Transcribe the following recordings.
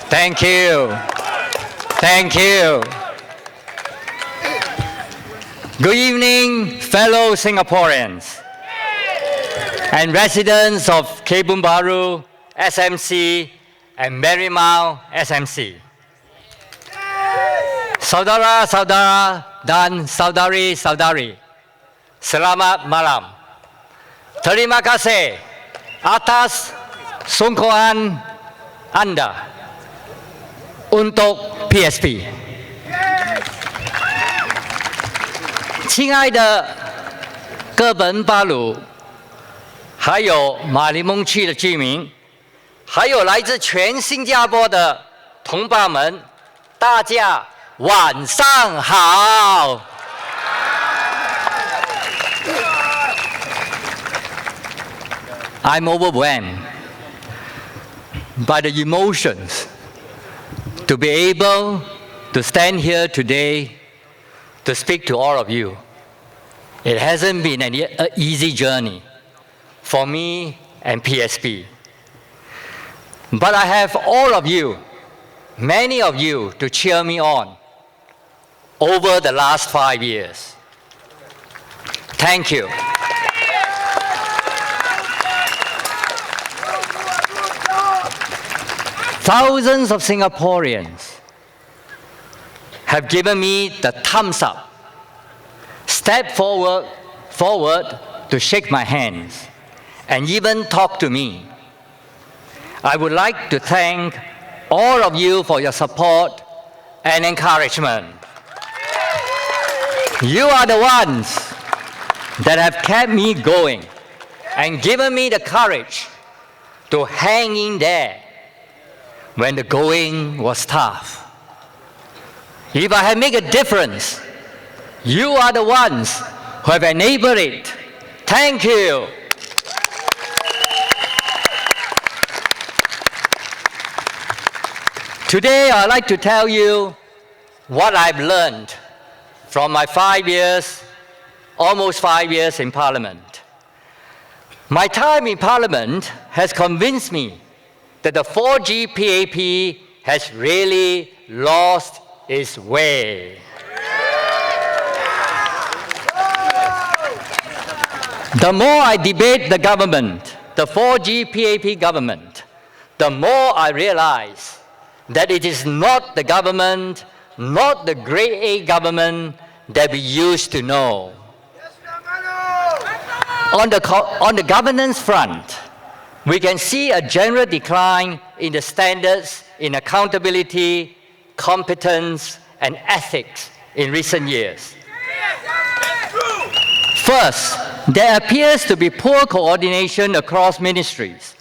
Thank you. Thank you. Good evening, fellow Singaporeans and residents of Kebun Baru, SMC, and Marymount, SMC. Saudara-saudara dan saudari-saudari, selamat malam. Terima kasih atas sungguhan Anda untuk PSP. 亲爱的哥本巴鲁，还有马来蒙区的居民，还有来自全新加坡的同胞们，大家晚上好。I'm overwhelmed by the emotions to be able to stand here today to speak to all of you. It hasn't been an easy journey for me and PSP. But I have all of you, many of you, to cheer me on over the last 5 years. Thank you. Thousands of Singaporeans have given me the thumbs up, stepped forward to shake my hands, and even talk to me. I would like to thank all of you for your support and encouragement. You are the ones that have kept me going and given me the courage to hang in there when the going was tough. If I have made a difference, you are the ones who have enabled it. Thank you. Today, I'd like to tell you what I've learned from my almost 5 years in Parliament. My time in Parliament has convinced me that the 4G PAP has really lost its way. The more I debate the government, the 4G PAP government, the more I realize that it is not the government, not the grade A government that we used to know. On the governance front, we can see a general decline in the standards in accountability, competence, and ethics in recent years. First, there appears to be poor coordination across ministries.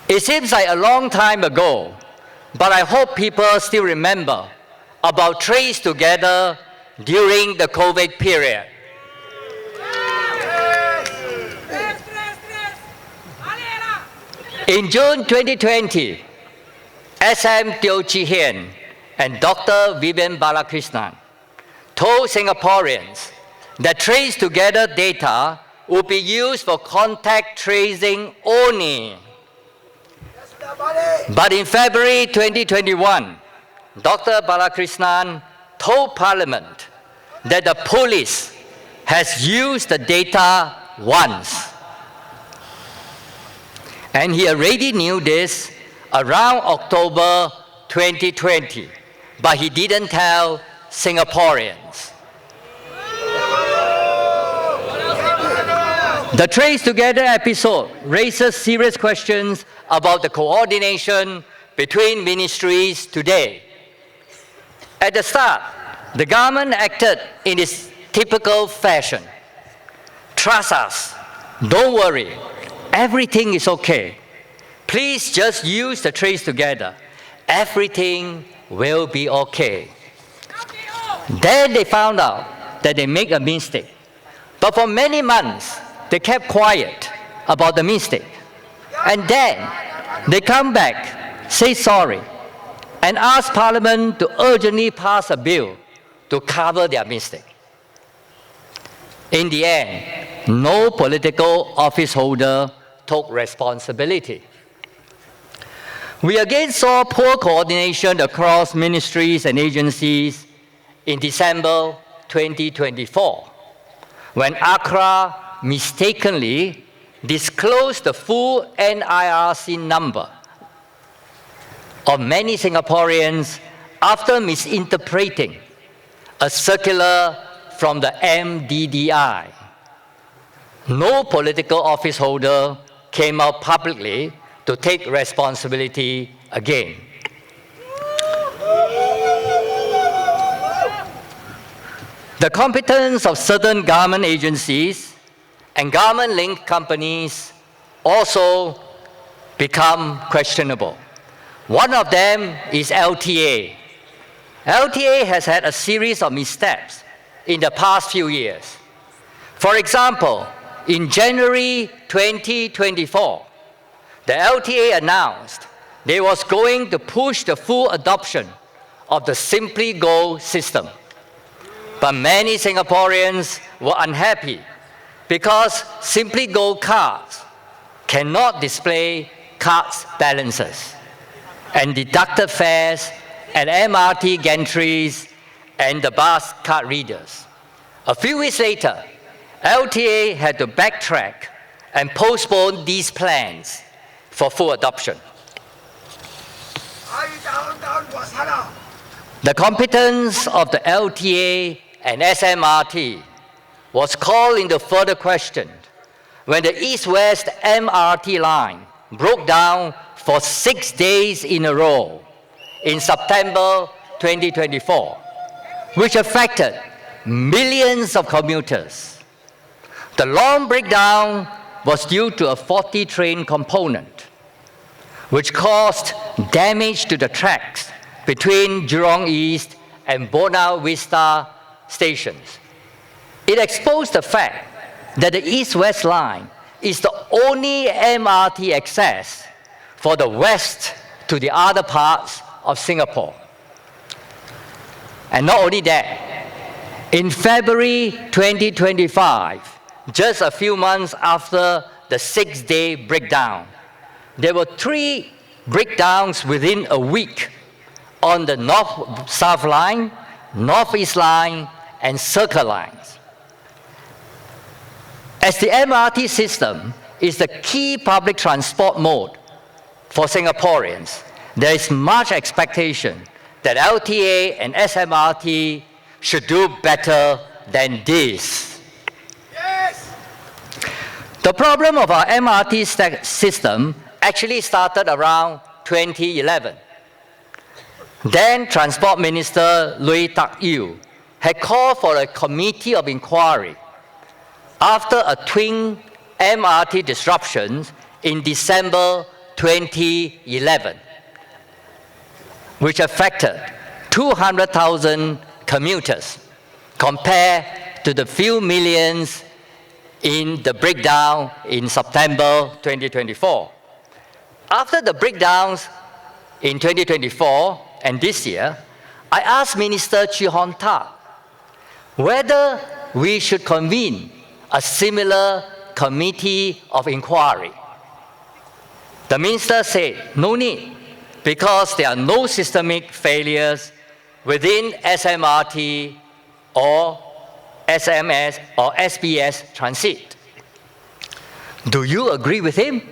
It seems like a long time ago, but I hope people still remember about Trace Together during the COVID period. In June 2020, SM Teo Chee Hian and Dr. Vivian Balakrishnan told Singaporeans that Trace Together data would be used for contact tracing only. But in February 2021, Dr. Balakrishnan told Parliament that the police has used the data once. And he already knew this around October 2020, but he didn't tell Singaporeans. The Trace Together episode raises serious questions about the coordination between ministries today. At the start, the government acted in its typical fashion. Trust us, don't worry, everything is okay. Please just use the Trace Together. Everything will be okay. Then they found out that they made a mistake. But for many months, they kept quiet about the mistake. And then they come back, say sorry, and ask Parliament to urgently pass a bill to cover their mistake. In the end, no political office holder took responsibility. We again saw poor coordination across ministries and agencies in December 2024, when Accra mistakenly disclosed the full NIRC number of many Singaporeans after misinterpreting a circular from the MDDI. No political office holder came out publicly to take responsibility again. The competence of certain government agencies and government-linked companies also become questionable. One of them is LTA. LTA has had a series of missteps in the past few years. For example, in January 2024, the LTA announced they was going to push the full adoption of the Simply Go system. But many Singaporeans were unhappy because Simply Go cards cannot display cards balances and deducted fares at MRT gantries and the bus card readers. A few weeks later, LTA had to backtrack and postpone these plans for full adoption. The competence of the LTA and SMRT was called into further question when the East-West MRT line broke down for 6 days in a row in September 2024, which affected millions of commuters. The long breakdown was due to a faulty train component, which caused damage to the tracks between Jurong East and Buona Vista stations. It exposed the fact that the East-West line is the only MRT access for the west to the other parts of Singapore. And not only that, in February 2025, just a few months after the 6-day breakdown, there were 3 breakdowns within a week on the North-South line, North-East line, and Circle lines. As the MRT system is the key public transport mode for Singaporeans, there is much expectation that LTA and SMRT should do better than this. Yes. The problem of our MRT system actually started around 2011. Then Transport Minister Lui Tak Yew had called for a committee of inquiry after a twin MRT disruption in December 2011, which affected 200,000 commuters compared to the few millions in the breakdown in September 2024. After the breakdowns in 2024 and this year, I asked Minister Chee Hon Tat whether we should convene a similar committee of inquiry. The minister said, no need, because there are no systemic failures within SMRT or SMS or SBS transit. Do you agree with him?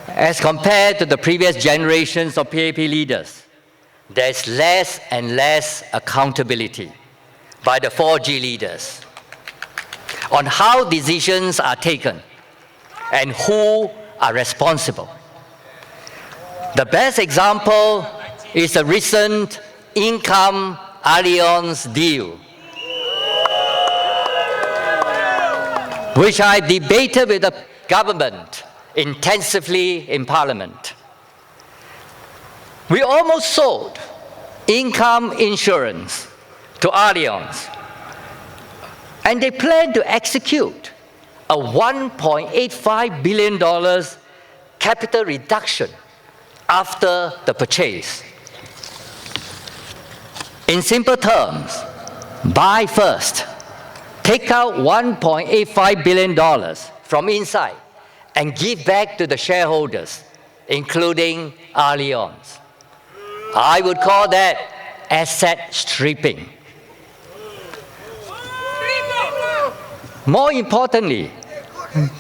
As compared to the previous generations of PAP leaders, there is less and less accountability by the 4G leaders on how decisions are taken and who are responsible. The best example is the recent income alliance deal, which I debated with the government intensively in Parliament. We almost sold income insurance to Allianz, and they plan to execute a $1.85 billion capital reduction after the purchase. In simple terms, buy first, take out $1.85 billion from inside and give back to the shareholders, including Leong's. I would call that asset stripping. More importantly,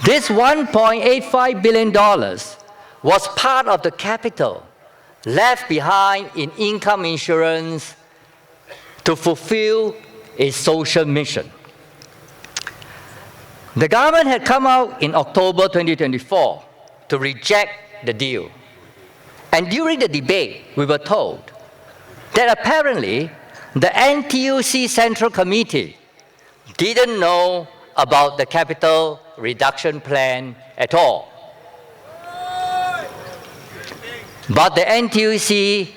this $1.85 billion was part of the capital left behind in income insurance to fulfill its social mission. The government had come out in October 2024 to reject the deal. And during the debate, we were told that apparently the NTUC Central Committee didn't know about the capital reduction plan at all. But the NTUC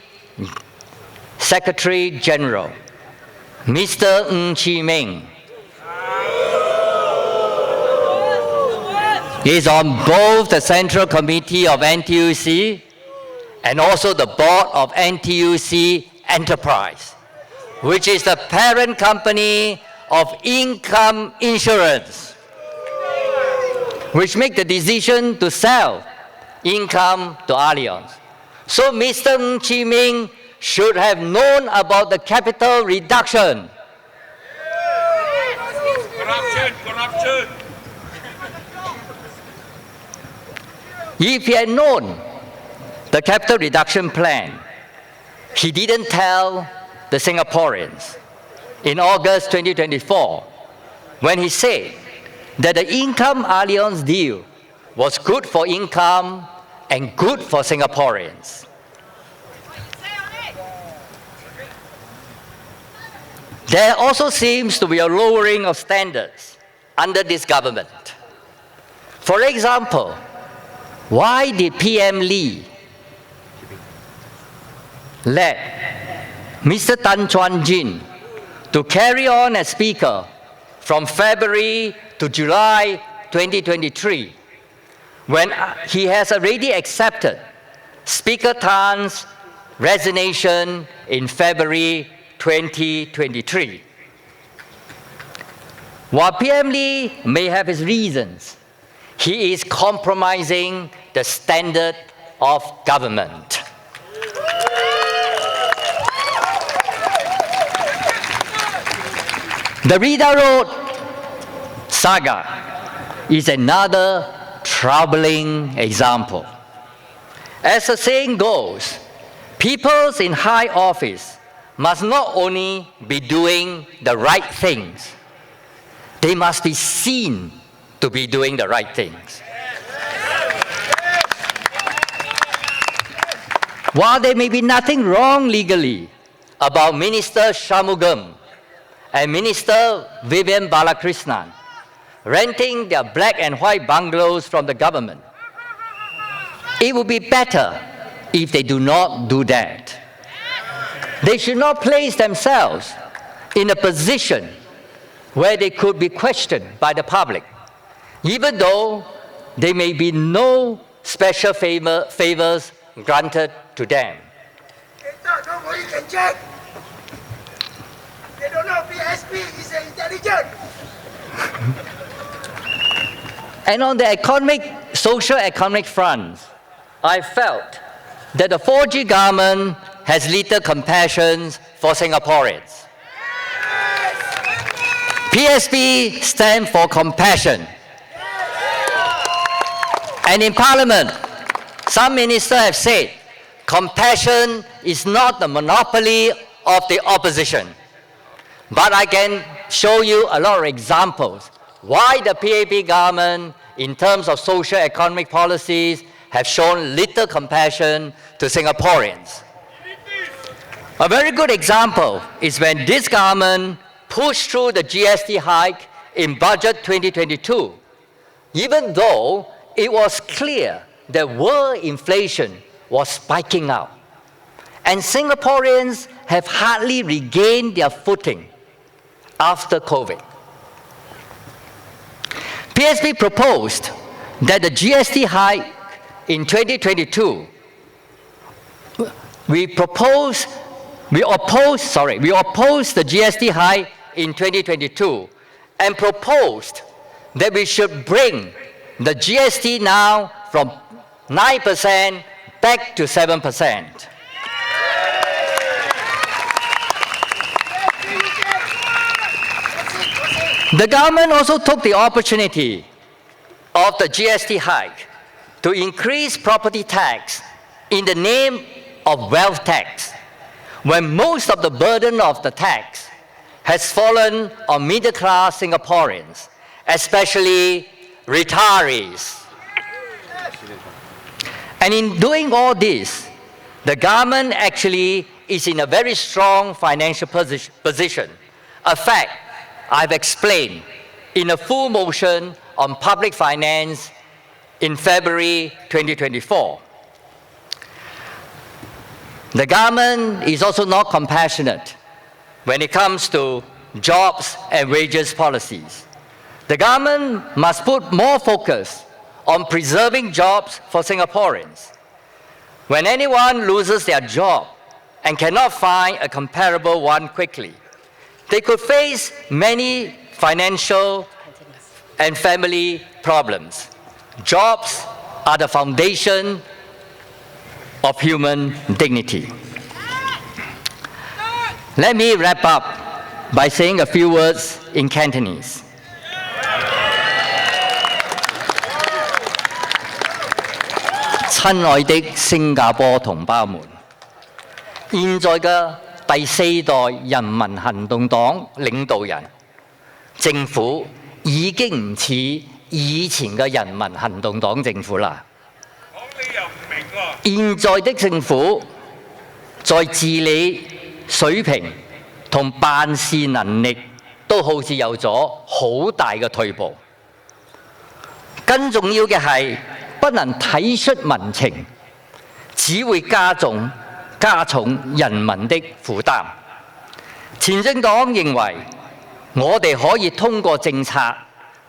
Secretary General, Mr. Ng Chi Meng, is on both the Central Committee of NTUC and also the board of NTUC Enterprise, which is the parent company of income insurance, which make the decision to sell income to Allianz. So Mr. Ng Chi Meng should have known about the capital reduction. Corruption. If he had known the capital reduction plan, he didn't tell the Singaporeans in August 2024 when he said that the income Allianz deal was good for income and good for Singaporeans. There also seems to be a lowering of standards under this government. For example, why did PM Lee let Mr. Tan Chuan Jin to carry on as Speaker from February to July 2023 when he has already accepted Speaker Tan's resignation in February 2023? While PM Lee may have his reasons, he is compromising the standard of government. The Rida Road saga is another troubling example. As the saying goes, people in high office must not only be doing the right things, they must be seen to be doing the right things. While there may be nothing wrong legally about Minister Shanmugam and Minister Vivian Balakrishnan renting their black and white bungalows from the government, it would be better if they do not do that. They should not place themselves in a position where they could be questioned by the public, even though there may be no special favors granted to them. Nobody can check. They don't know PSP is intelligent. And on the socio-economic front, I felt that the 4G government has little compassion for Singaporeans. PSP stands for compassion. And in Parliament, some ministers have said, compassion is not the monopoly of the opposition. But I can show you a lot of examples why the PAP government, in terms of socio-economic policies, have shown little compassion to Singaporeans. A very good example is when this government pushed through the GST hike in Budget 2022, even though it was clear that world inflation was spiking up. And Singaporeans have hardly regained their footing after COVID. PSP proposed that the GST hike in 2022, we opposed the GST hike in 2022 and proposed that we should bring the GST now from 9% back to 7%. The government also took the opportunity of the GST hike to increase property tax in the name of wealth tax, when most of the burden of the tax has fallen on middle-class Singaporeans, especially retirees. And in doing all this, the government actually is in a very strong financial position, a fact I've explained in a full motion on public finance in February 2024. The government is also not compassionate when it comes to jobs and wages policies. The government must put more focus on preserving jobs for Singaporeans. When anyone loses their job and cannot find a comparable one quickly, they could face many financial and family problems. Jobs are the foundation of human dignity. Let me wrap up by saying a few words in Cantonese. 親愛的新加坡同胞們，現在嘅第四代人民行動黨領導人，政府已經唔似以前嘅人民行動黨政府啦。現在的政府在治理水平同辦事能力都好似有咗好大嘅退步。更重要嘅係不能體恤民情，只會加重人民的負擔。前進黨認為我哋可以通過政策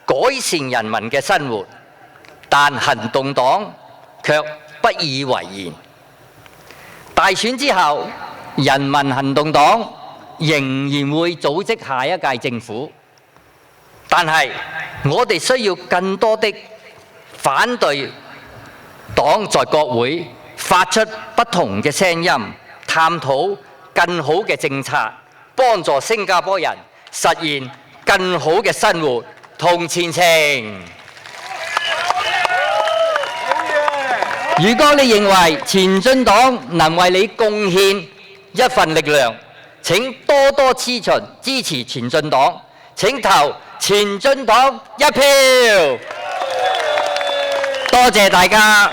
改善人民嘅生活，但行動黨卻不以為然。大選之後，人民行動黨仍然會組織下一屆政府，但係我哋需要更多的反對黨在國會發出不同嘅聲音，探討更好嘅政策，幫助新加坡人實現更好嘅生活同前程。如果你認為前進黨能為你貢獻一份力量，請多多支持前進黨，請投前進黨一票。多謝大家。